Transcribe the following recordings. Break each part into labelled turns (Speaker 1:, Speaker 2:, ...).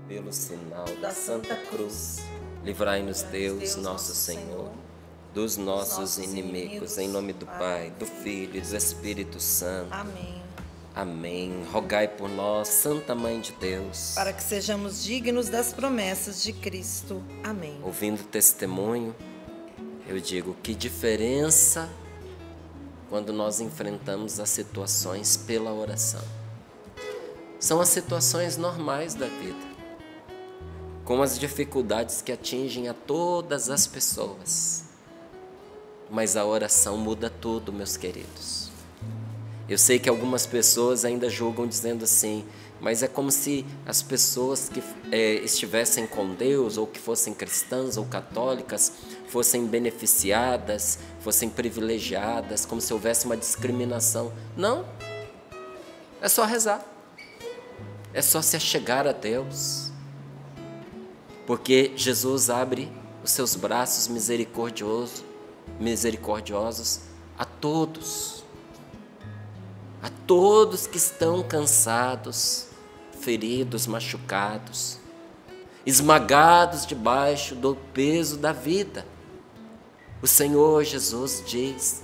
Speaker 1: Pelo sinal da Santa Cruz, livrai-nos Deus, nosso Senhor, dos nossos inimigos, em nome do Pai, do Filho e do Espírito Santo.
Speaker 2: Amém.
Speaker 1: Amém. Rogai por nós, Santa Mãe de Deus,
Speaker 2: Para que sejamos dignos das promessas de Cristo. Amém.
Speaker 1: ouvindo o testemunho, eu digo, que diferença quando nós enfrentamos as situações pela oração. São as situações normais da vida, com as dificuldades que atingem a todas as pessoas. Mas a oração muda tudo, meus queridos. Eu sei que algumas pessoas ainda julgam dizendo assim, mas é como se as pessoas que estivessem com Deus, ou que fossem cristãs ou católicas, fossem beneficiadas, fossem privilegiadas, como se houvesse uma discriminação. Não, é só rezar, é só se achegar a Deus, porque Jesus abre os seus braços misericordiosos a todos que estão cansados, feridos, machucados, esmagados debaixo do peso da vida. O Senhor Jesus diz: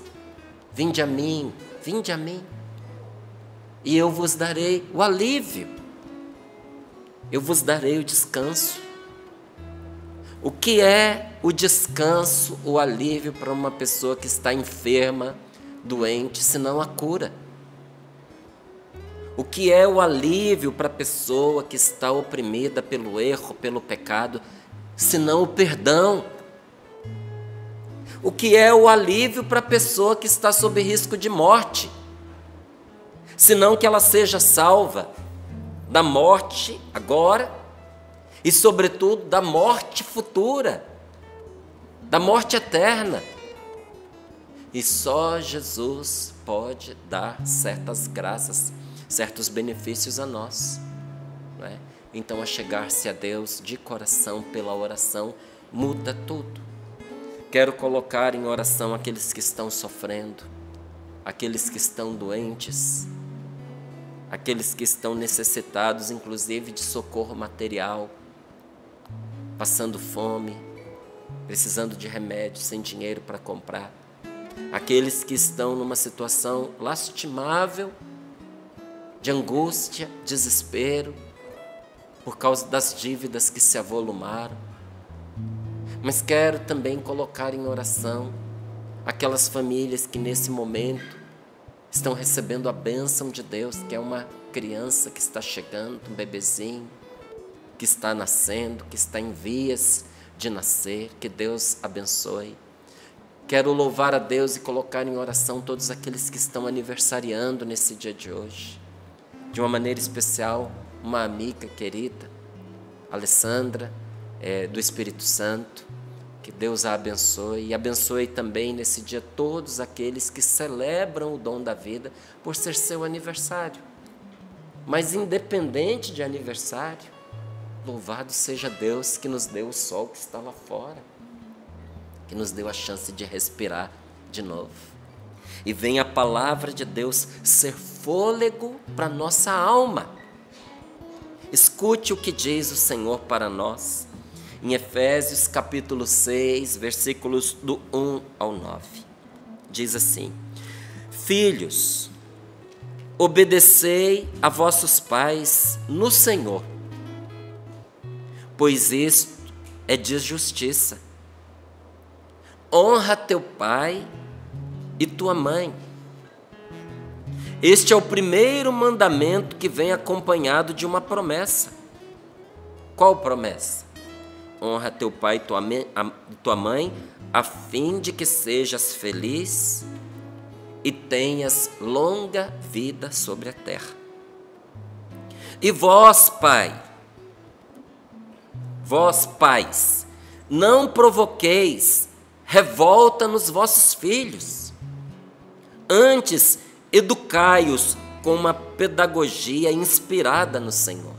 Speaker 1: vinde a mim, e eu vos darei o alívio, eu vos darei o descanso. O que é o descanso, o alívio para uma pessoa que está enferma, doente, senão a cura? O que é o alívio para a pessoa que está oprimida pelo erro, pelo pecado, senão o perdão? O que é o alívio para a pessoa que está sob risco de morte, senão que ela seja salva da morte agora e, sobretudo, da morte futura, da morte eterna? E só Jesus pode dar certas graças, certos benefícios a nós, não é? Então, a chegar-se a Deus de coração pela oração muda tudo. Quero colocar em oração aqueles que estão sofrendo, aqueles que estão doentes, aqueles que estão necessitados, inclusive, de socorro material, passando fome, precisando de remédio, sem dinheiro para comprar. Aqueles que estão numa situação lastimável, de angústia, desespero, por causa das dívidas que se avolumaram. Mas quero também colocar em oração aquelas famílias que nesse momento estão recebendo a bênção de Deus, que é uma criança que está chegando, um bebezinho, que está nascendo, que está em vias de nascer. Que Deus abençoe. Quero louvar a Deus e colocar em oração todos aqueles que estão aniversariando nesse dia de hoje. De uma maneira especial, uma amiga querida, Alessandra, do Espírito Santo. Que Deus a abençoe e abençoe também nesse dia todos aqueles que celebram o dom da vida por ser seu aniversário. Mas independente de aniversário, louvado seja Deus que nos deu o sol que está lá fora, que nos deu a chance de respirar de novo. E vem a palavra de Deus ser fôlego para nossa alma. Escute o que diz o Senhor para nós, em Efésios capítulo 6, versículos do 1 ao 9. Diz assim: filhos, obedecei a vossos pais no Senhor, pois isto é de justiça. Honra teu pai e tua mãe. Este é o primeiro mandamento que vem acompanhado de uma promessa. Qual promessa? Honra teu pai e tua mãe, a fim de que sejas feliz e tenhas longa vida sobre a terra. E vós, pais, não provoqueis revolta nos vossos filhos. Antes, educai-os com uma pedagogia inspirada no Senhor.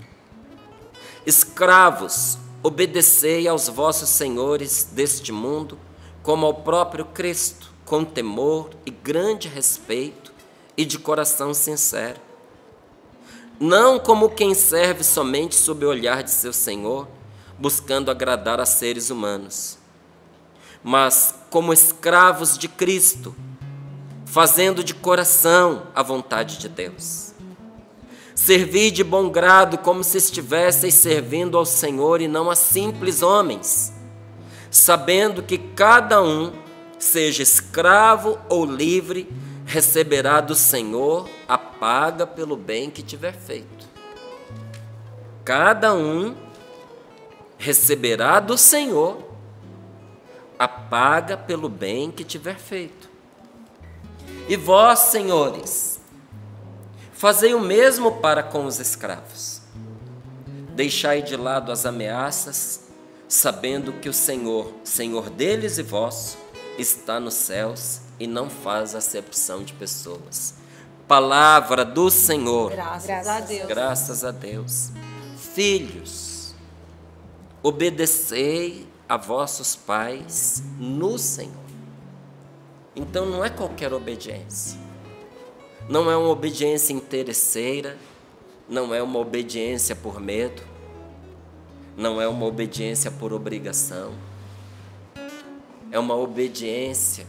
Speaker 1: Escravos, obedecei aos vossos senhores deste mundo, como ao próprio Cristo, com temor e grande respeito e de coração sincero, não como quem serve somente sob o olhar de seu senhor, buscando agradar a seres humanos, mas como escravos de Cristo, fazendo de coração a vontade de Deus. Servi de bom grado como se estivesseis servindo ao Senhor e não a simples homens, sabendo que cada um, seja escravo ou livre, receberá do Senhor a paga pelo bem que tiver feito. Cada um receberá do Senhor a paga pelo bem que tiver feito. E vós, senhores, fazei o mesmo para com os escravos. Deixai de lado as ameaças, sabendo que o Senhor, Senhor deles e vosso, está nos céus e não faz acepção de pessoas. Palavra do Senhor.
Speaker 2: Graças a Deus.
Speaker 1: Graças a Deus. Filhos, obedecei a vossos pais no Senhor. Então não é qualquer obediência. Não é uma obediência interesseira, não é uma obediência por medo, não é uma obediência por obrigação. É uma obediência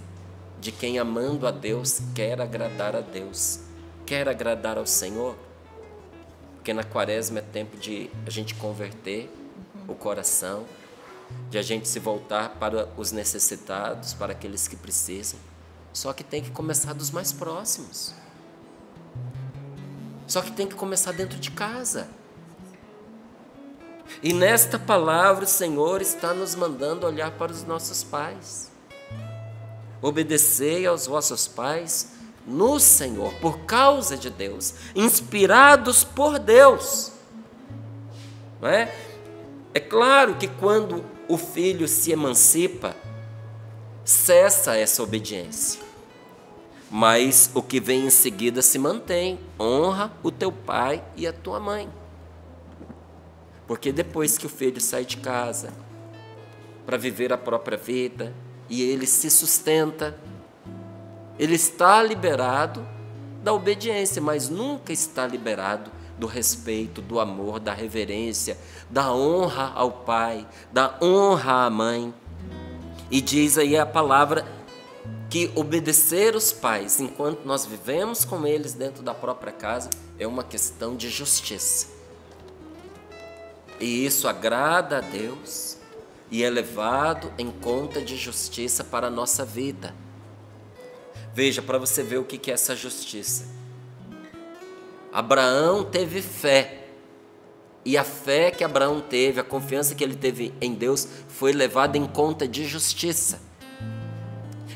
Speaker 1: de quem, amando a Deus, quer agradar a Deus, quer agradar ao Senhor. Porque na quaresma é tempo de a gente converter o coração, de a gente se voltar para os necessitados, para aqueles que precisam. Só que tem que começar dos mais próximos. Só que tem que começar dentro de casa. E nesta palavra o Senhor está nos mandando olhar para os nossos pais. Obedecei aos vossos pais no Senhor, por causa de Deus, inspirados por Deus. Não é? É claro que quando o filho se emancipa, cessa essa obediência. Mas o que vem em seguida se mantém. Honra o teu pai e a tua mãe. Porque depois que o filho sai de casa para viver a própria vida e ele se sustenta, ele está liberado da obediência, mas nunca está liberado do respeito, do amor, da reverência, da honra ao pai, da honra à mãe. E diz aí a palavra que obedecer os pais, enquanto nós vivemos com eles dentro da própria casa, é uma questão de justiça. E isso agrada a Deus e é levado em conta de justiça para a nossa vida. Veja, para você ver o que é essa justiça. Abraão teve fé. E a fé que Abraão teve, a confiança que ele teve em Deus, foi levada em conta de justiça.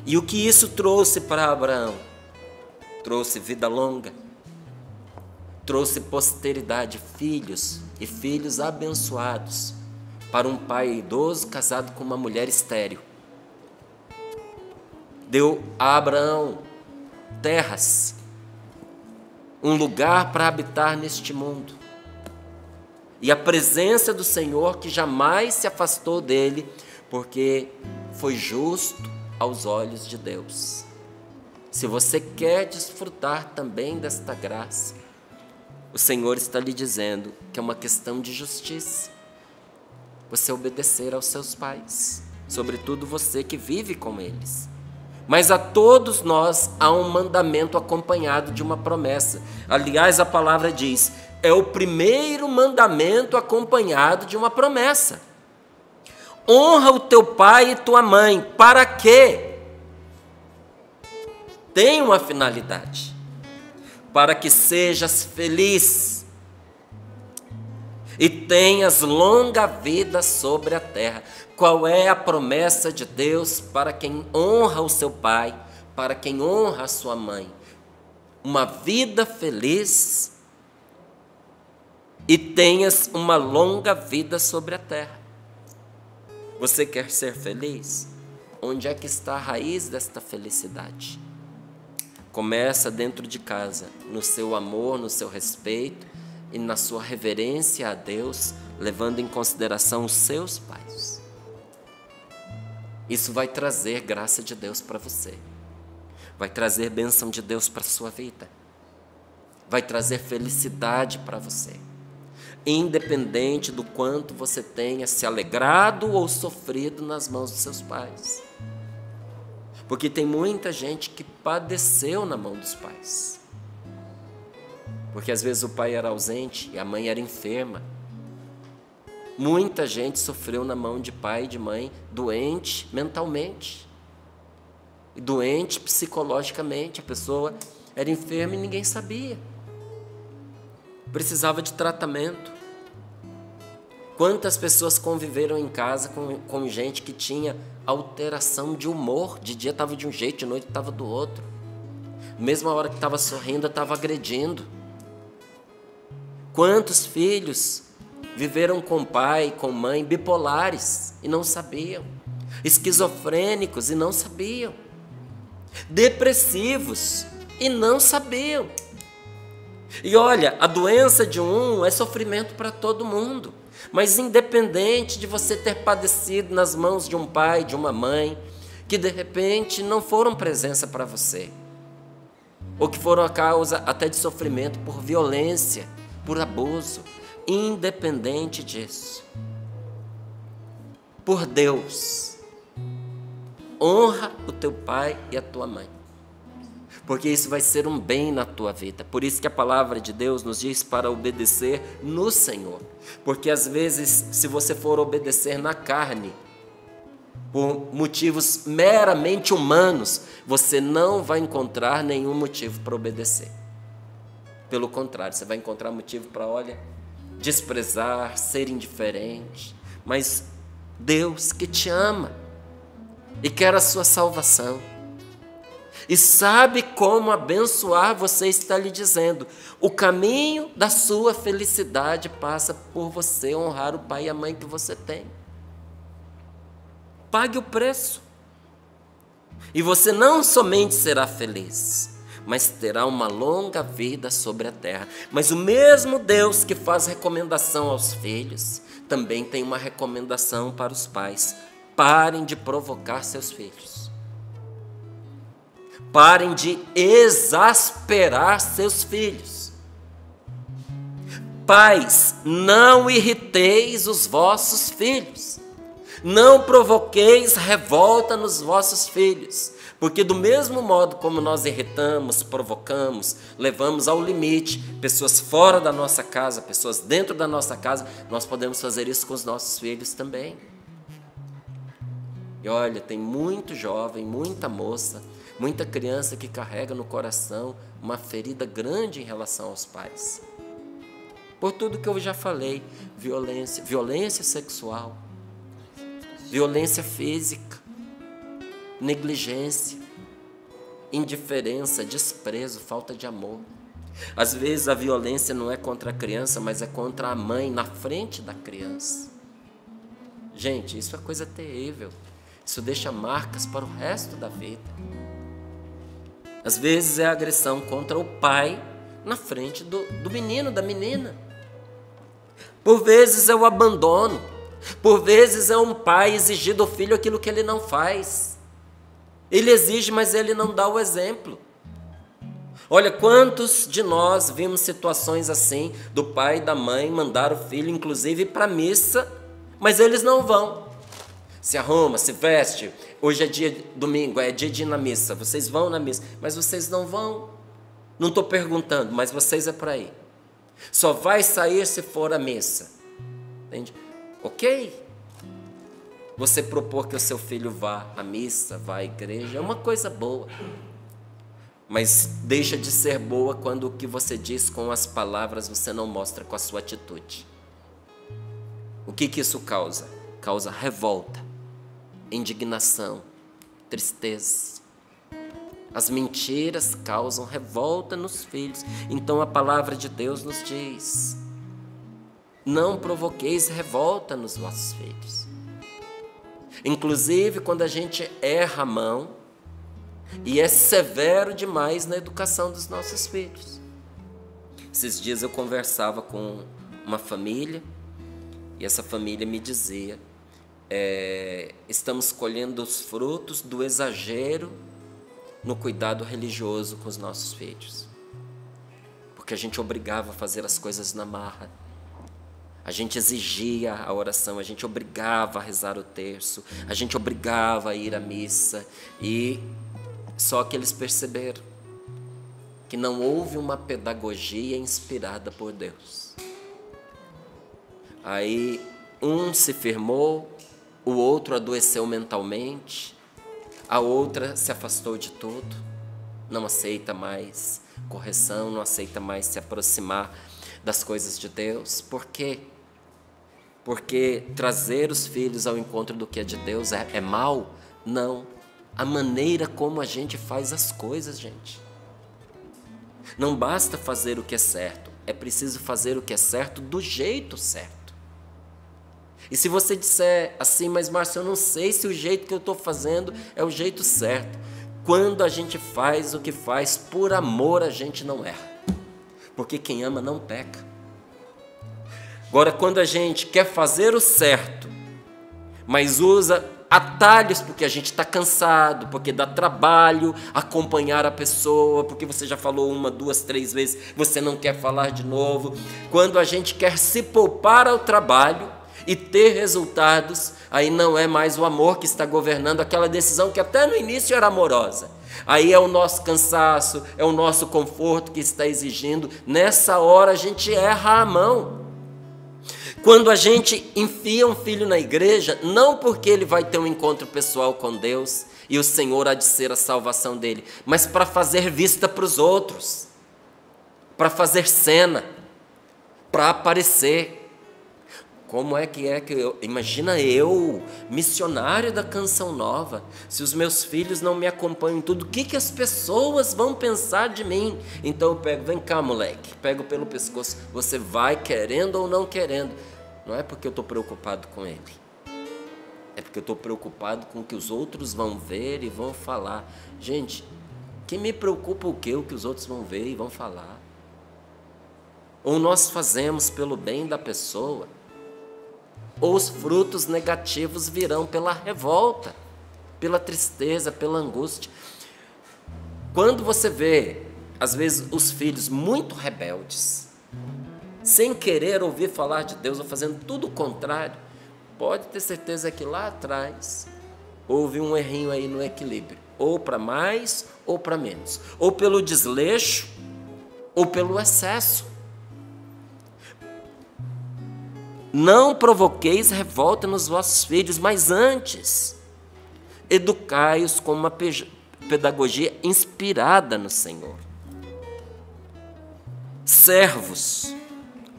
Speaker 1: E o que isso trouxe para Abraão? Trouxe vida longa. Trouxe posteridade, filhos e filhos abençoados para um pai idoso casado com uma mulher estéril. Deu a Abraão terras, um lugar para habitar neste mundo. E a presença do Senhor que jamais se afastou dele, porque foi justo aos olhos de Deus. Se você quer desfrutar também desta graça, o Senhor está lhe dizendo que é uma questão de justiça. Você obedecer aos seus pais, sobretudo você que vive com eles. Mas a todos nós há um mandamento acompanhado de uma promessa. Aliás, a palavra diz, é o primeiro mandamento acompanhado de uma promessa. Honra o teu pai e tua mãe. Para quê? Tem uma finalidade. Para que sejas feliz e tenhas longa vida sobre a terra. Qual é a promessa de Deus para quem honra o seu pai, para quem honra a sua mãe? Uma vida feliz e tenhas uma longa vida sobre a terra. Você quer ser feliz? Onde é que está a raiz desta felicidade? Começa dentro de casa, no seu amor, no seu respeito e na sua reverência a Deus, levando em consideração os seus pais. Isso vai trazer graça de Deus para você. Vai trazer bênção de Deus para a sua vida. vai trazer felicidade para você, independente do quanto você tenha se alegrado ou sofrido nas mãos dos seus pais. Porque tem muita gente que padeceu na mão dos pais. Porque às vezes o pai era ausente e a mãe era enferma. Muita gente sofreu na mão de pai e de mãe doente mentalmente. E doente psicologicamente. A pessoa era enferma e ninguém sabia. Precisava de tratamento. Quantas pessoas conviveram em casa com gente que tinha alteração de humor? De dia estava de um jeito, de noite estava do outro. Mesma hora que estava sorrindo, estava agredindo. Quantos filhos viveram com pai, com mãe, bipolares e não sabiam? Esquizofrênicos e não sabiam? Depressivos e não sabiam? E olha, a doença de um é sofrimento para todo mundo. Mas independente de você ter padecido nas mãos de um pai, de uma mãe, que de repente não foram presença para você, ou que foram a causa até de sofrimento por violência, por abuso, independente disso, por Deus, honra o teu pai e a tua mãe, porque isso vai ser um bem na tua vida. Por isso que a palavra de Deus nos diz para obedecer no Senhor. Porque às vezes, se você for obedecer na carne, por motivos meramente humanos, você não vai encontrar nenhum motivo para obedecer. Pelo contrário, você vai encontrar motivo para, desprezar, ser indiferente. Mas Deus que te ama e quer a sua salvação, e sabe como abençoar, você está lhe dizendo: o caminho da sua felicidade passa por você honrar o pai e a mãe que você tem. Pague o preço. E você não somente será feliz, mas terá uma longa vida sobre a terra. Mas o mesmo Deus que faz recomendação aos filhos, também tem uma recomendação para os pais: parem de provocar seus filhos. Parem de exasperar seus filhos. Pais, não irriteis os vossos filhos. Não provoqueis revolta nos vossos filhos. Porque do mesmo modo como nós irritamos, provocamos, levamos ao limite pessoas fora da nossa casa, pessoas dentro da nossa casa, nós podemos fazer isso com os nossos filhos também. E olha, tem muito jovem, muita moça, muita criança que carrega no coração uma ferida grande em relação aos pais. Por tudo que eu já falei: violência sexual, violência física, negligência, indiferença, desprezo, falta de amor. Às vezes a violência não é contra a criança, mas é contra a mãe na frente da criança. Gente, isso é coisa terrível. Isso deixa marcas para o resto da vida. Às vezes é agressão contra o pai na frente do menino, da menina. Por vezes é o abandono. Por vezes é um pai exigir do filho aquilo que ele não faz. Ele exige, mas ele não dá o exemplo. Olha, quantos de nós vimos situações assim, do pai e da mãe mandar o filho, inclusive, para a missa, mas eles não vão. Se arruma, se veste. Hoje é dia domingo, é dia de ir na missa. Vocês vão na missa, mas vocês não vão. Não estou perguntando, mas vocês é para ir. Só vai sair se for a missa. Entende? Ok. Você propor que o seu filho vá à missa, vá à igreja, é uma coisa boa. Mas deixa de ser boa quando o que você diz com as palavras você não mostra com a sua atitude. O que isso causa? Causa revolta, indignação, tristeza. As mentiras causam revolta nos filhos. Então a palavra de Deus nos diz: não provoqueis revolta nos vossos filhos. Inclusive quando a gente erra a mão e é severo demais na educação dos nossos filhos. Esses dias eu conversava com uma família e essa família me dizia: estamos colhendo os frutos do exagero no cuidado religioso com os nossos filhos. porque a gente obrigava a fazer as coisas na marra. A gente exigia a oração, a gente obrigava a rezar o terço, a gente obrigava a ir à missa, e só que eles perceberam que não houve uma pedagogia inspirada por Deus. Aí um se firmou, o outro adoeceu mentalmente, a outra se afastou de tudo, não aceita mais correção, não aceita mais se aproximar das coisas de Deus. Por quê? Porque trazer os filhos ao encontro do que é de Deus é mal? Não. A maneira como a gente faz as coisas, gente. Não basta fazer o que é certo, é preciso fazer o que é certo do jeito certo. E se você disser assim, mas Márcio, eu não sei se o jeito que eu estou fazendo é o jeito certo. Quando a gente faz o que faz por amor, a gente não erra. Porque quem ama não peca. Agora, quando a gente quer fazer o certo, mas usa atalhos porque a gente está cansado, porque dá trabalho acompanhar a pessoa, porque você já falou 1, 2, 3 vezes, você não quer falar de novo. Quando a gente quer se poupar ao trabalho e ter resultados, aí não é mais o amor que está governando aquela decisão que até no início era amorosa. Aí é o nosso cansaço, é o nosso conforto que está exigindo. Nessa hora a gente erra a mão. Quando a gente enfia um filho na igreja, não porque ele vai ter um encontro pessoal com Deus e o Senhor há de ser a salvação dele, mas para fazer vista para os outros, para fazer cena, para aparecer. Como é que imagina eu, missionário da Canção Nova, se os meus filhos não me acompanham em tudo, o que as pessoas vão pensar de mim? Então eu pego, vem cá moleque, pego pelo pescoço, você vai querendo ou não querendo. Não é porque eu estou preocupado com ele, é porque eu estou preocupado com o que os outros vão ver e vão falar. Gente, que me preocupa o que os outros vão ver e vão falar? Ou nós fazemos pelo bem da pessoa, ou os frutos negativos virão pela revolta, pela tristeza, pela angústia. Quando você vê, às vezes, os filhos muito rebeldes, sem querer ouvir falar de Deus, ou fazendo tudo o contrário, pode ter certeza que lá atrás houve um errinho aí no equilíbrio, ou para mais ou para menos, ou pelo desleixo ou pelo excesso. Não provoqueis revolta nos vossos filhos, mas antes educai-os com uma pedagogia inspirada no Senhor. Servos,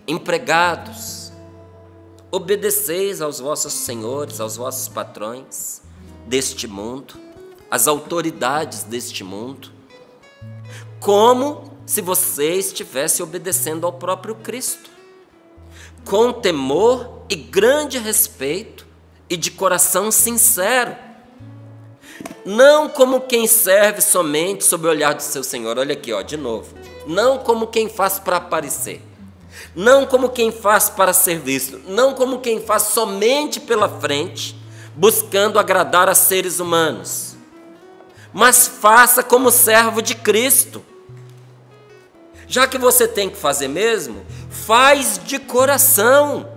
Speaker 1: empregados, obedeceis aos vossos senhores, aos vossos patrões deste mundo, às autoridades deste mundo, como se você estivesse obedecendo ao próprio Cristo, com temor e grande respeito e de coração sincero, não como quem serve somente sob o olhar do seu Senhor. Olha aqui, de novo, não como quem faz para aparecer, não como quem faz para ser visto, não como quem faz somente pela frente, buscando agradar a seres humanos, mas faça como servo de Cristo. Já que você tem que fazer mesmo, faz de coração.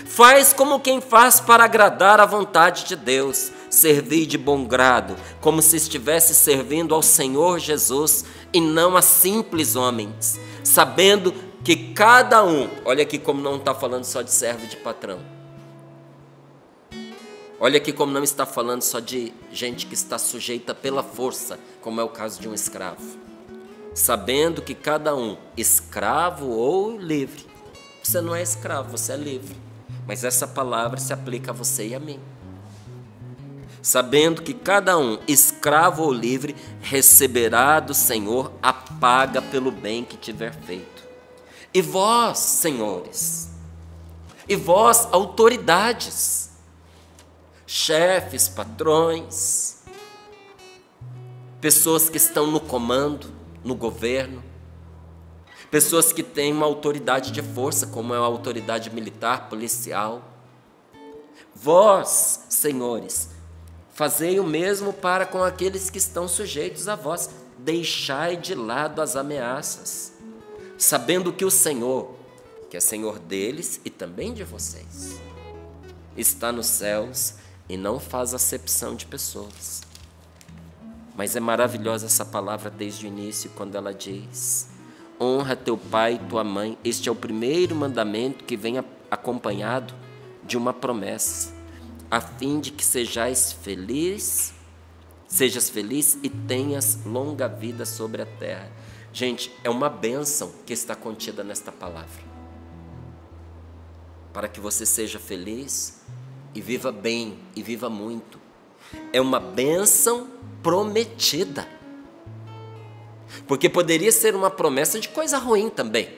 Speaker 1: Faz como quem faz para agradar a vontade de Deus. Servir de bom grado, como se estivesse servindo ao Senhor Jesus e não a simples homens, sabendo que cada um, olha aqui como não está falando só de servo de patrão. Olha aqui como não está falando só de gente que está sujeita pela força, como é o caso de um escravo. Sabendo que cada um, escravo ou livre, você não é escravo, você é livre, mas essa palavra se aplica a você e a mim. Sabendo que cada um, escravo ou livre, receberá do Senhor a paga pelo bem que tiver feito. E vós, senhores, e vós, autoridades, chefes, patrões, pessoas que estão no comando, no governo, pessoas que têm uma autoridade de força, como é a autoridade militar, policial. Vós, senhores, fazei o mesmo para com aqueles que estão sujeitos a vós. Deixai de lado as ameaças. sabendo que o Senhor, que é Senhor deles e também de vocês, está nos céus e não faz acepção de pessoas. Mas é maravilhosa essa palavra desde o início, quando ela diz: honra teu pai e tua mãe. Este é o primeiro mandamento que vem acompanhado de uma promessa, a fim de que sejas feliz e tenhas longa vida sobre a terra. Gente, é uma bênção que está contida nesta palavra, para que você seja feliz e viva bem e viva muito. É uma bênção prometida, porque poderia ser uma promessa de coisa ruim também,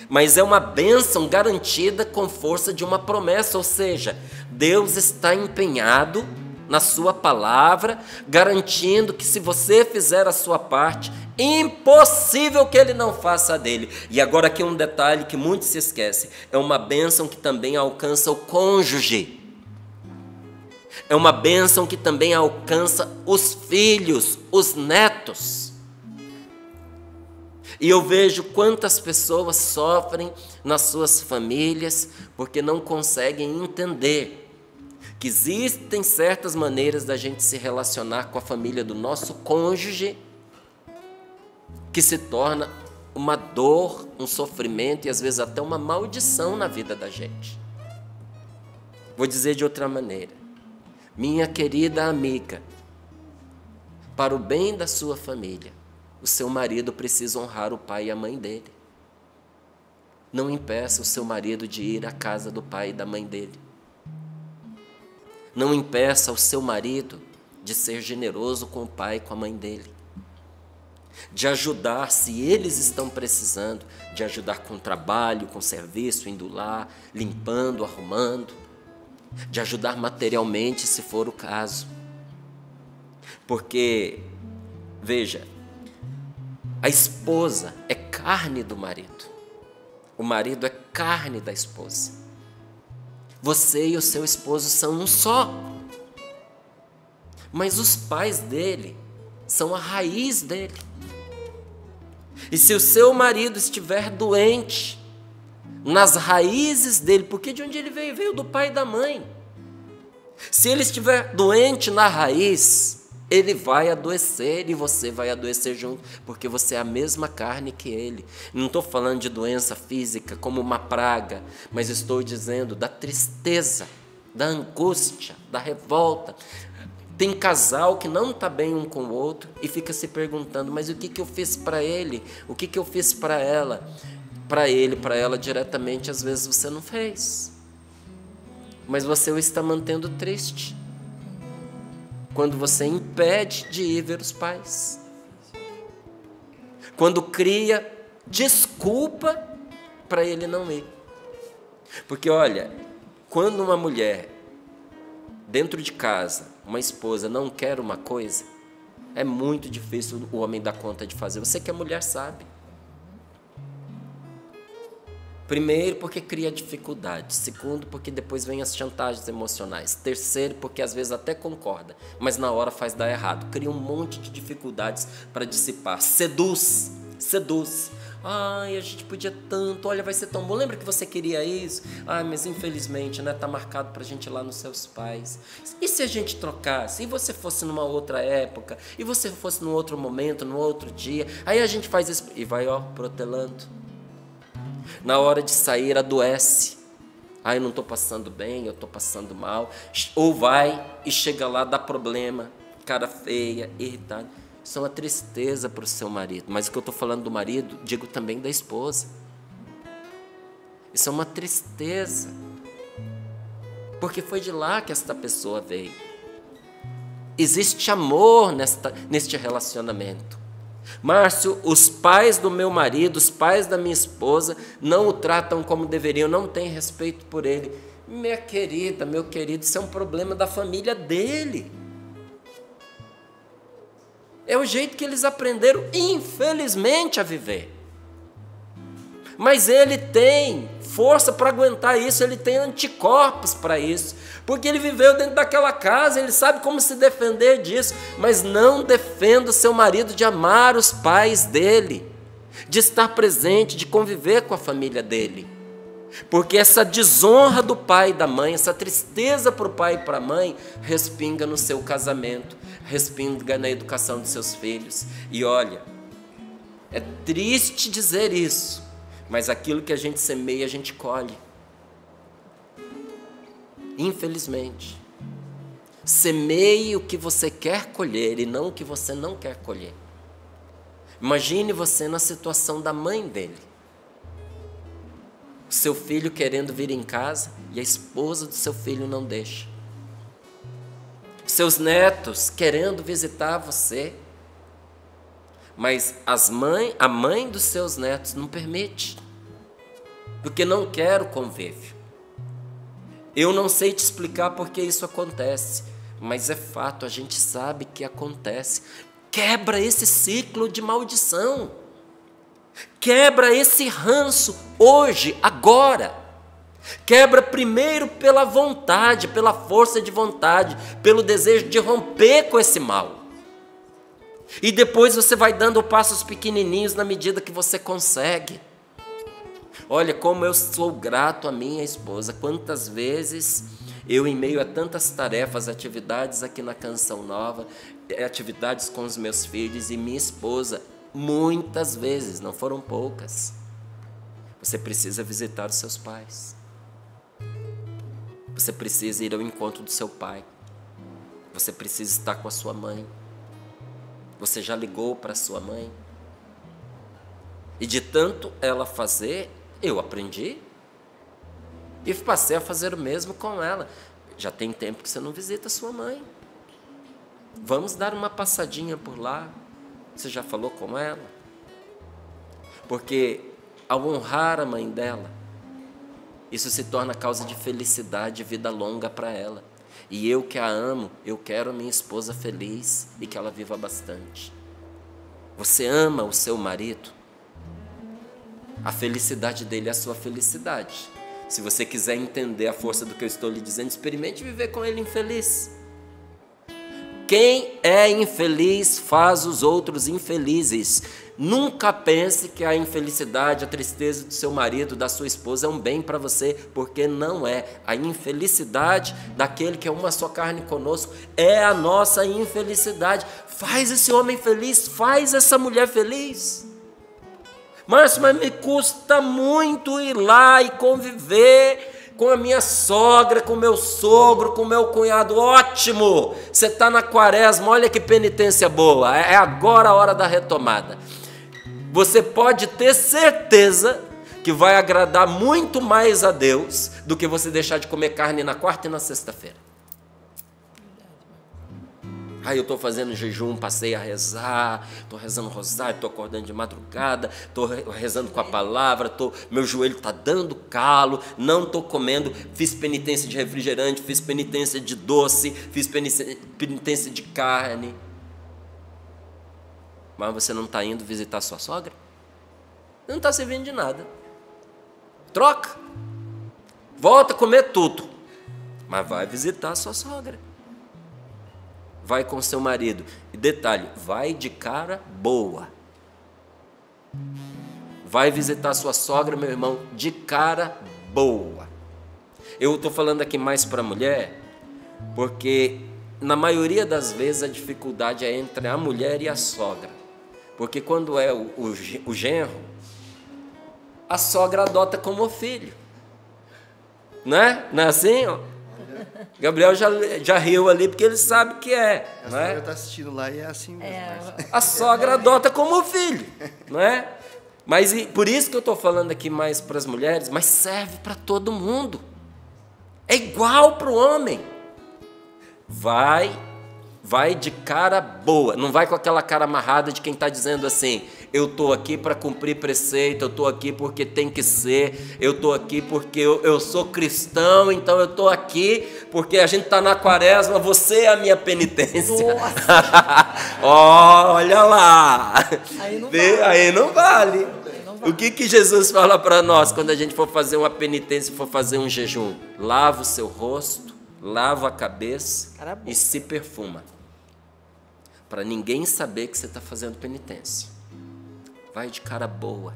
Speaker 1: mas é uma bênção garantida com força de uma promessa, ou seja, Deus está empenhado na sua palavra, garantindo que se você fizer a sua parte, impossível que Ele não faça a dele. E agora aqui um detalhe que muitos se esquecem: é uma bênção que também alcança o cônjuge, é uma bênção que também alcança os filhos, os netos. E eu vejo quantas pessoas sofrem nas suas famílias porque não conseguem entender que existem certas maneiras da gente se relacionar com a família do nosso cônjuge que se torna uma dor, um sofrimento e às vezes até uma maldição na vida da gente. Vou dizer de outra maneira: minha querida amiga, para o bem da sua família, o seu marido precisa honrar o pai e a mãe dele. Não impeça o seu marido de ir à casa do pai e da mãe dele. Não impeça o seu marido de ser generoso com o pai e com a mãe dele, de ajudar, se eles estão precisando, de ajudar com trabalho, com serviço, indo lá, limpando, arrumando, de ajudar materialmente, se for o caso. Porque, veja, a esposa é carne do marido, o marido é carne da esposa. Você e o seu esposo são um só, mas os pais dele são a raiz dele. E se o seu marido estiver doente nas raízes dele, porque de onde ele veio? Veio do pai e da mãe. Se ele estiver doente na raiz, ele vai adoecer e você vai adoecer junto, porque você é a mesma carne que ele. Não estou falando de doença física como uma praga, mas estou dizendo da tristeza, da angústia, da revolta. Tem casal que não está bem um com o outro e fica se perguntando: mas o que eu fiz para ele? O que eu fiz para ela? Para ele, para ela diretamente, às vezes você não fez, mas você o está mantendo triste quando você impede de ir ver os pais, quando cria desculpa para ele não ir. Porque olha, quando uma mulher dentro de casa, uma esposa não quer uma coisa, é muito difícil o homem dar conta de fazer. Você que é mulher sabe. Primeiro, porque cria dificuldade. Segundo, porque depois vem as chantagens emocionais. Terceiro, porque às vezes até concorda, mas na hora faz dar errado. Cria um monte de dificuldades para dissipar. Seduz. Ai, a gente podia tanto, olha, vai ser tão bom. Lembra que você queria isso? Ai, mas infelizmente, né, tá marcado pra gente ir lá nos seus pais. E se a gente trocasse? E você fosse numa outra época? E você fosse num outro momento, num outro dia? Aí a gente faz isso e vai, protelando. Na hora de sair, adoece. Eu não estou passando bem, eu estou passando mal. Ou vai e chega lá, dá problema, cara feia, irritado. Isso é uma tristeza para o seu marido. Mas o que eu estou falando do marido, digo também da esposa. Isso é uma tristeza, porque foi de lá que esta pessoa veio. Existe amor neste relacionamento. Márcio, os pais do meu marido, os pais da minha esposa não o tratam como deveriam, não têm respeito por ele. Minha querida, meu querido, isso é um problema da família dele. É o jeito que eles aprenderam, infelizmente, a viver. Mas ele tem força para aguentar isso, ele tem anticorpos para isso, porque ele viveu dentro daquela casa, ele sabe como se defender disso. Mas não defenda o seu marido de amar os pais dele. de estar presente, de conviver com a família dele. Porque essa desonra do pai e da mãe, essa tristeza para o pai e para a mãe, respinga no seu casamento, respinga na educação de seus filhos. E olha, é triste dizer isso, mas aquilo que a gente semeia, a gente colhe. Infelizmente. Semeie o que você quer colher e não o que você não quer colher. Imagine você na situação da mãe dele. Seu filho querendo vir em casa e a esposa do seu filho não deixa. Seus netos querendo visitar você, mas a mãe dos seus netos não permite, porque não quer o convívio. Eu não sei te explicar porque isso acontece, mas é fato, a gente sabe que acontece. Quebra esse ciclo de maldição. Quebra esse ranço hoje, agora. Quebra primeiro pela vontade, pela força de vontade, pelo desejo de romper com esse mal. E depois você vai dando passos pequenininhos na medida que você consegue. Olha como eu sou grato à minha esposa. Quantas vezes eu, em meio a tantas tarefas, atividades aqui na Canção Nova, atividades com os meus filhos e minha esposa, muitas vezes, não foram poucas. Você precisa visitar os seus pais. Você precisa ir ao encontro do seu pai. Você precisa estar com a sua mãe. Você já ligou para a sua mãe? E de tanto ela fazer, eu aprendi. E passei a fazer o mesmo com ela. Já tem tempo que você não visita a sua mãe. Vamos dar uma passadinha por lá. Você já falou com ela? Porque ao honrar a mãe dela, isso se torna causa de felicidade e vida longa para ela. E eu que a amo, eu quero a minha esposa feliz e que ela viva bastante. Você ama o seu marido? A felicidade dele é a sua felicidade. Se você quiser entender a força do que eu estou lhe dizendo, experimente viver com ele infeliz. Quem é infeliz faz os outros infelizes. Nunca pense que a infelicidade, a tristeza do seu marido, da sua esposa é um bem para você, porque não é. A infelicidade daquele que é uma só carne conosco é a nossa infelicidade. Faz esse homem feliz, faz essa mulher feliz. Márcio, mas me custa muito ir lá e conviver com a minha sogra, com o meu sogro, com o meu cunhado. Ótimo! Você está na quaresma, olha que penitência boa. É agora a hora da retomada. Você pode ter certeza que vai agradar muito mais a Deus do que você deixar de comer carne na quarta e na sexta-feira. Eu estou fazendo jejum, passei a rezar, estou rezando rosário, estou acordando de madrugada, estou rezando com a palavra, meu joelho está dando calo, não estou comendo, fiz penitência de refrigerante, fiz penitência de doce, fiz penitência de carne. Mas você não está indo visitar sua sogra? Não está servindo de nada. Troca. Volta a comer tudo. Mas vai visitar a sua sogra. Vai com seu marido. E detalhe, vai de cara boa. Vai visitar sua sogra, meu irmão, de cara boa. Eu estou falando aqui mais para a mulher, porque na maioria das vezes a dificuldade é entre a mulher e a sogra. Porque quando é o genro, a sogra adota como filho. Não é? Não é assim, ó? Gabriel já riu ali porque ele sabe que é.
Speaker 3: A sogra está assistindo lá e é assim mesmo.
Speaker 1: A sogra adota como filho, não é? Mas por isso que eu estou falando aqui mais para as mulheres, mas serve para todo mundo. É igual para o homem. Vai de cara boa, não vai com aquela cara amarrada de quem está dizendo assim, eu estou aqui para cumprir preceito, eu estou aqui porque tem que ser, eu estou aqui porque eu sou cristão, então eu estou aqui porque a gente está na quaresma, você é a minha penitência. Olha lá, aí não vale. O que Jesus fala para nós quando a gente for fazer uma penitência, for fazer um jejum? Lava o seu rosto, lava a cabeça e se perfuma. Para ninguém saber que você está fazendo penitência. vai de cara boa.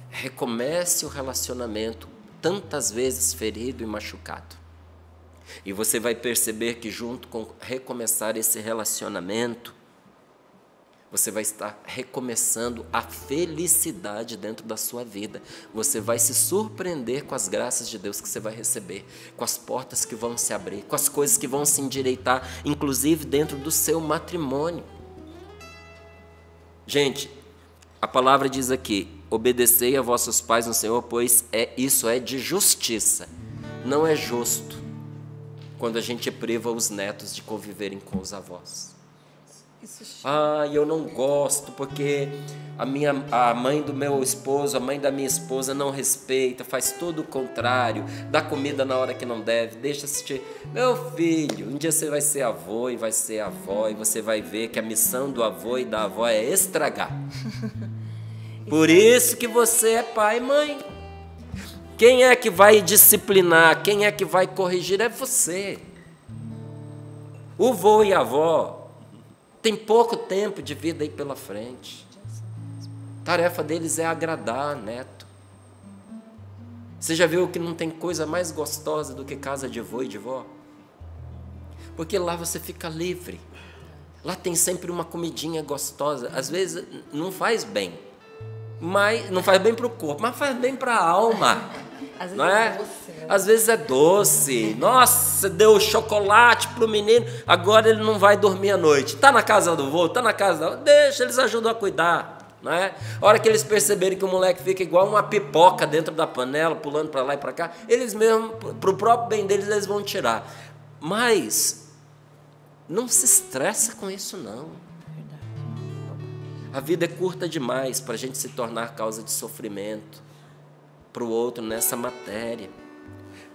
Speaker 1: Recomece o relacionamento, tantas vezes ferido e machucado. E você vai perceber que junto com recomeçar esse relacionamento, você vai estar recomeçando a felicidade dentro da sua vida. Você vai se surpreender com as graças de Deus que você vai receber, com as portas que vão se abrir, com as coisas que vão se endireitar, inclusive dentro do seu matrimônio. Gente, a palavra diz aqui: obedecei a vossos pais no Senhor, pois isso é de justiça. Não é justo quando a gente priva os netos de conviverem com os avós. Eu não gosto porque a mãe do meu esposo, a mãe da minha esposa não respeita, faz tudo o contrário, dá comida na hora que não deve, deixa assistir. Meu filho, um dia você vai ser avô e vai ser avó, e você vai ver que a missão do avô e da avó é estragar. Por isso que você é pai e mãe. Quem é que vai disciplinar, quem é que vai corrigir é você. O vô e a avó tem pouco tempo de vida aí pela frente. A tarefa deles é agradar, neto. Você já viu que não tem coisa mais gostosa do que casa de vô e de vó? Porque lá você fica livre. Lá tem sempre uma comidinha gostosa. Às vezes não faz bem. Mas não faz bem para o corpo, mas faz bem para a alma.
Speaker 2: Às vezes
Speaker 1: não é?
Speaker 2: É doce, né?
Speaker 1: Às vezes é doce. Nossa, deu chocolate pro menino, agora ele não vai dormir à noite. Tá na casa do vô, tá na casa da... Deixa, eles ajudam a cuidar, não é? A hora que eles perceberem que o moleque fica igual uma pipoca dentro da panela, pulando para lá e para cá, eles mesmo, pro próprio bem deles, eles vão tirar. Mas não se estressa com isso, não. A vida é curta demais para a gente se tornar causa de sofrimento para o outro nessa matéria.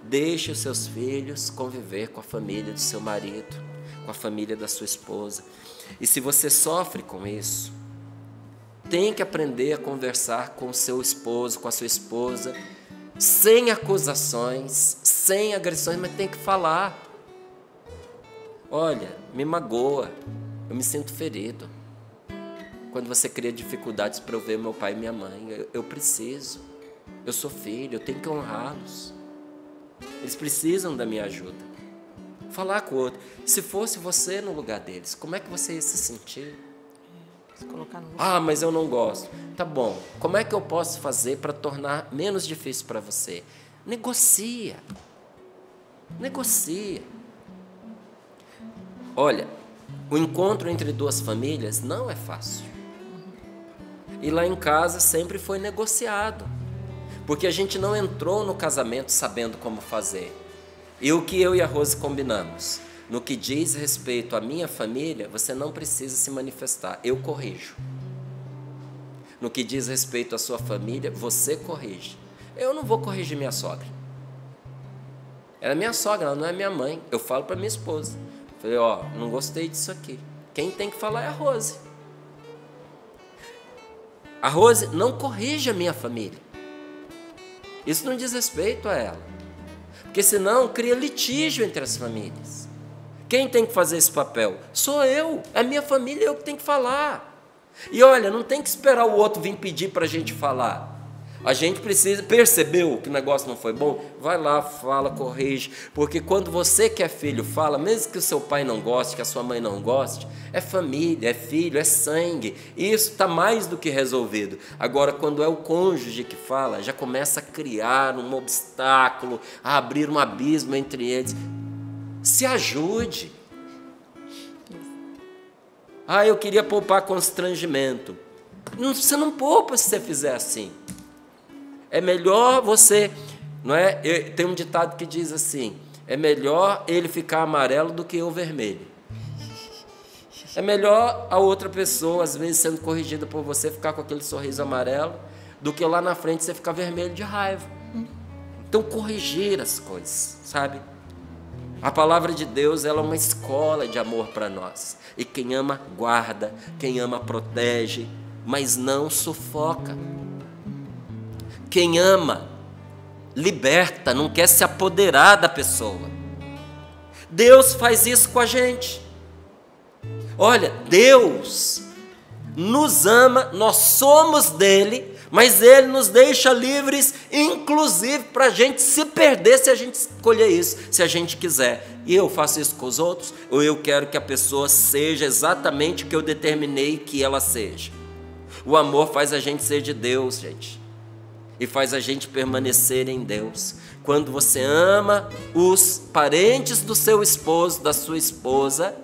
Speaker 1: Deixe os seus filhos conviver com a família do seu marido, com a família da sua esposa. E se você sofre com isso, tem que aprender a conversar com o seu esposo, com a sua esposa, sem acusações, sem agressões, mas tem que falar. Olha, me magoa, eu me sinto ferido. Quando você cria dificuldades para eu ver meu pai e minha mãe, eu preciso. Eu sou filho, eu tenho que honrá-los. Eles precisam da minha ajuda. Falar com o outro. Se fosse você no lugar deles, como é que você ia se sentir?
Speaker 2: Se colocar no...
Speaker 1: Mas eu não gosto. Tá bom, como é que eu posso fazer para tornar menos difícil para você? Negocia. Negocia. Olha, o encontro entre duas famílias não é fácil. E lá em casa sempre foi negociado. Porque a gente não entrou no casamento sabendo como fazer. E o que eu e a Rose combinamos? No que diz respeito à minha família, você não precisa se manifestar, eu corrijo. No que diz respeito à sua família, você corrige. Eu não vou corrigir minha sogra. Ela é minha sogra, ela não é minha mãe. Eu falo para minha esposa. Falei, não gostei disso aqui. Quem tem que falar é a Rose. A Rose não corrige a minha família. Isso não diz respeito a ela. Porque senão cria litígio entre as famílias. Quem tem que fazer esse papel? Sou eu. É a minha família, eu que tenho que falar. E olha, não tem que esperar o outro vir pedir para a gente falar. A gente precisa, percebeu que o negócio não foi bom? Vai lá, fala, corrige. Porque quando você que é filho fala, mesmo que o seu pai não goste, que a sua mãe não goste, é família, é filho, é sangue. E isso está mais do que resolvido. Agora, quando é o cônjuge que fala, já começa a criar um obstáculo, a abrir um abismo entre eles. Se ajude. Eu queria poupar constrangimento. Você não poupa se você fizer assim. É melhor você, não é? Tem um ditado que diz assim: é melhor ele ficar amarelo do que eu vermelho. É melhor a outra pessoa, às vezes sendo corrigida por você, ficar com aquele sorriso amarelo, do que lá na frente você ficar vermelho de raiva. Então, corrigir as coisas, sabe? A palavra de Deus, ela é uma escola de amor para nós. E quem ama, guarda. Quem ama, protege. Mas não sufoca. Quem ama, liberta, não quer se apoderar da pessoa. Deus faz isso com a gente. Olha, Deus nos ama, nós somos dele, mas ele nos deixa livres, inclusive para a gente se perder se a gente escolher isso, se a gente quiser. E eu faço isso com os outros, ou eu quero que a pessoa seja exatamente o que eu determinei que ela seja? O amor faz a gente ser de Deus, gente, e faz a gente permanecer em Deus. Quando você ama os parentes do seu esposo, da sua esposa,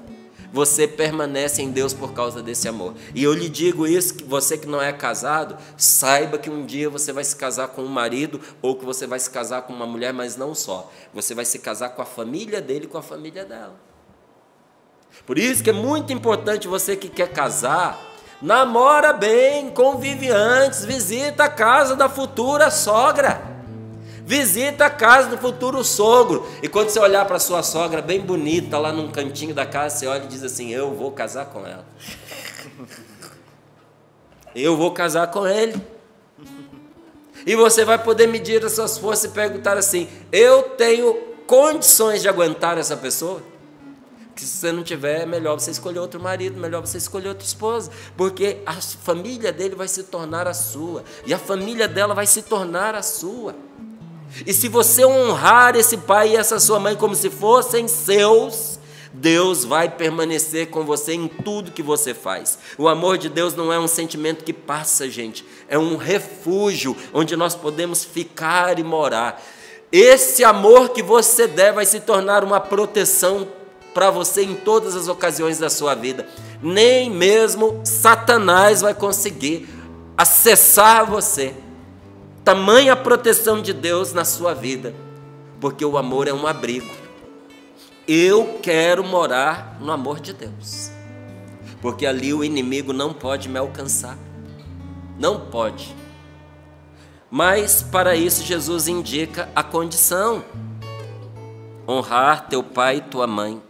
Speaker 1: você permanece em Deus por causa desse amor. E eu lhe digo isso, que você que não é casado, saiba que um dia você vai se casar com um marido, ou que você vai se casar com uma mulher, mas não só. Você vai se casar com a família dele e com a família dela. Por isso que é muito importante, você que quer casar, namora bem, convive antes, visita a casa da futura sogra. Visita a casa do futuro sogro. E quando você olhar para a sua sogra bem bonita, lá num cantinho da casa, você olha e diz assim: eu vou casar com ela. Eu vou casar com ele. E você vai poder medir as suas forças e perguntar assim: eu tenho condições de aguentar essa pessoa? Que se você não tiver, é melhor você escolher outro marido, melhor você escolher outra esposa, porque a família dele vai se tornar a sua, e a família dela vai se tornar a sua. E se você honrar esse pai e essa sua mãe como se fossem seus, Deus vai permanecer com você em tudo que você faz. O amor de Deus não é um sentimento que passa, gente. É um refúgio onde nós podemos ficar e morar. Esse amor que você der vai se tornar uma proteção para você em todas as ocasiões da sua vida. Nem mesmo Satanás vai conseguir acessar você. Tamanha proteção de Deus na sua vida, porque o amor é um abrigo. Eu quero morar no amor de Deus, porque ali o inimigo não pode me alcançar, não pode. Mas para isso Jesus indica a condição: honrar teu pai e tua mãe.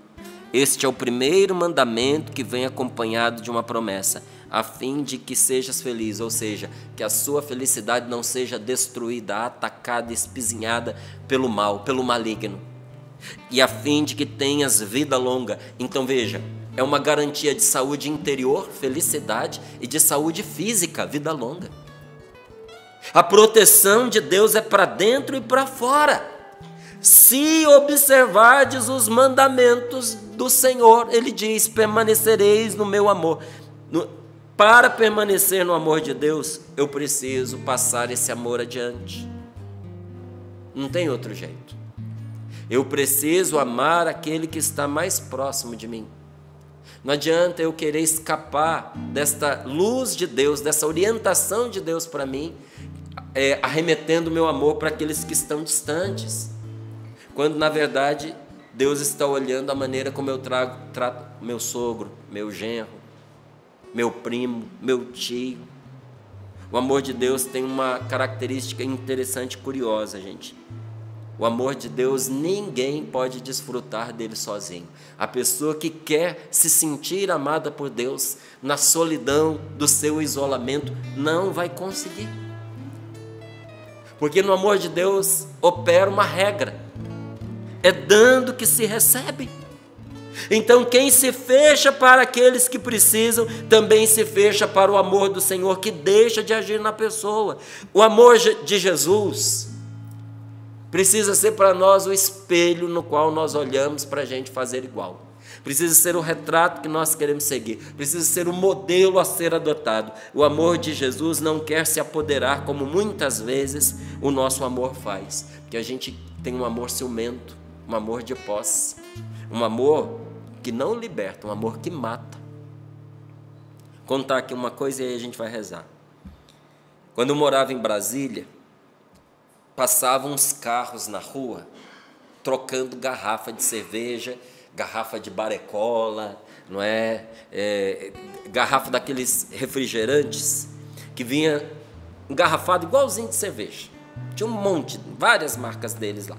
Speaker 1: Este é o primeiro mandamento que vem acompanhado de uma promessa, a fim de que sejas feliz, ou seja, que a sua felicidade não seja destruída, atacada, espizinhada pelo mal, pelo maligno, e a fim de que tenhas vida longa. Então veja, é uma garantia de saúde interior, felicidade, e de saúde física, vida longa. A proteção de Deus é para dentro e para fora. Se observardes os mandamentos do Senhor, ele diz: permanecereis no meu amor. Para permanecer no amor de Deus, eu preciso passar esse amor adiante. Não tem outro jeito. Eu preciso amar aquele que está mais próximo de mim. Não adianta eu querer escapar desta luz de Deus, dessa orientação de Deus para mim, arremetendo o meu amor para aqueles que estão distantes. Quando, na verdade, Deus está olhando a maneira como eu trato meu sogro, meu genro, meu primo, meu tio. O amor de Deus tem uma característica interessante e curiosa, gente. O amor de Deus, ninguém pode desfrutar dele sozinho. A pessoa que quer se sentir amada por Deus, na solidão do seu isolamento, não vai conseguir. Porque no amor de Deus opera uma regra: é dando que se recebe. Então quem se fecha para aqueles que precisam, também se fecha para o amor do Senhor, que deixa de agir na pessoa. O amor de Jesus precisa ser para nós o espelho no qual nós olhamos para a gente fazer igual. Precisa ser o retrato que nós queremos seguir. Precisa ser o modelo a ser adotado. O amor de Jesus não quer se apoderar, como muitas vezes o nosso amor faz. Porque a gente tem um amor ciumento, um amor de posse, um amor que não liberta, um amor que mata. Vou contar aqui uma coisa e aí a gente vai rezar. Quando eu morava em Brasília, passavam uns carros na rua trocando garrafa de cerveja, garrafa de barecola, não é? Garrafa daqueles refrigerantes que vinha engarrafado igualzinho de cerveja. Tinha um monte, várias marcas deles lá.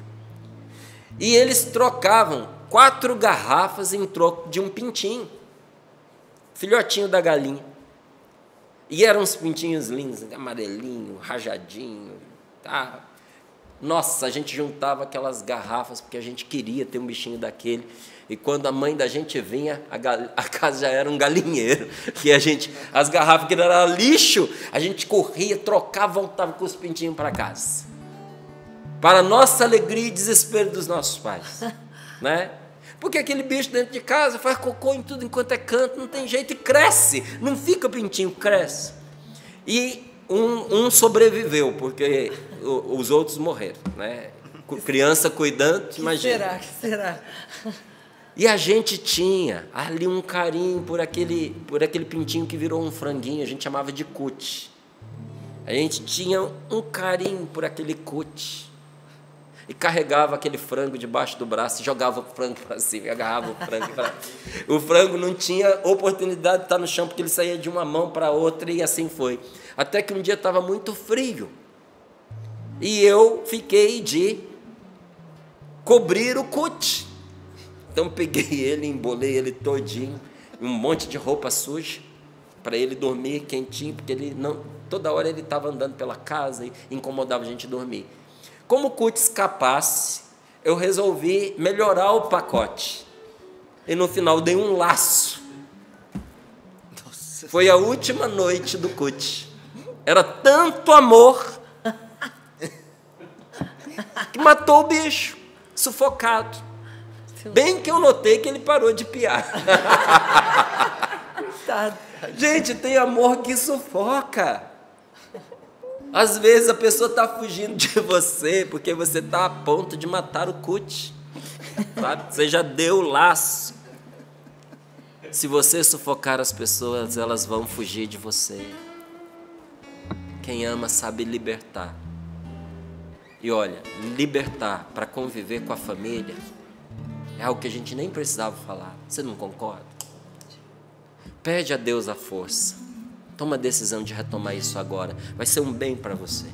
Speaker 1: E eles trocavam 4 garrafas em troco de um pintinho, filhotinho da galinha. E eram uns pintinhos lindos, amarelinho, rajadinho, tá? Nossa, a gente juntava aquelas garrafas porque a gente queria ter um bichinho daquele. E quando a mãe da gente vinha, a casa já era um galinheiro. E as garrafas que eram lixo, a gente corria, trocava, voltava com os pintinhos para casa. Para nossa alegria e desespero dos nossos pais. Né? Porque aquele bicho dentro de casa faz cocô em tudo enquanto é canto, não tem jeito e cresce. Não fica pintinho, cresce. E um sobreviveu, porque os outros morreram. Né? Criança cuidando, imagina.
Speaker 2: Que será?
Speaker 1: E a gente tinha ali um carinho por aquele pintinho que virou um franguinho, a gente chamava de cut. A gente tinha um carinho por aquele cut. E carregava aquele frango debaixo do braço, jogava o frango para cima, agarrava o frango. O frango não tinha oportunidade de estar no chão, porque ele saía de uma mão para outra e assim foi. Até que um dia estava muito frio. E eu fiquei de cobrir o cut. Então peguei ele, embolei ele todinho, um monte de roupa suja, para ele dormir quentinho, porque ele não, toda hora ele estava andando pela casa e incomodava a gente dormir. Como o cut escapasse, eu resolvi melhorar o pacote. E no final dei um laço. Nossa. Foi a última noite do cut. Era tanto amor que matou o bicho, sufocado. Bem que eu notei que ele parou de piar. Gente, tem amor que sufoca. Às vezes a pessoa está fugindo de você porque você está a ponto de matar o cut. Sabe? Você já deu o laço. Se você sufocar as pessoas, elas vão fugir de você. Quem ama sabe libertar. E olha, libertar para conviver com a família é algo que a gente nem precisava falar. Você não concorda? Pede a Deus a força. Toma a decisão de retomar isso agora. Vai ser um bem para você.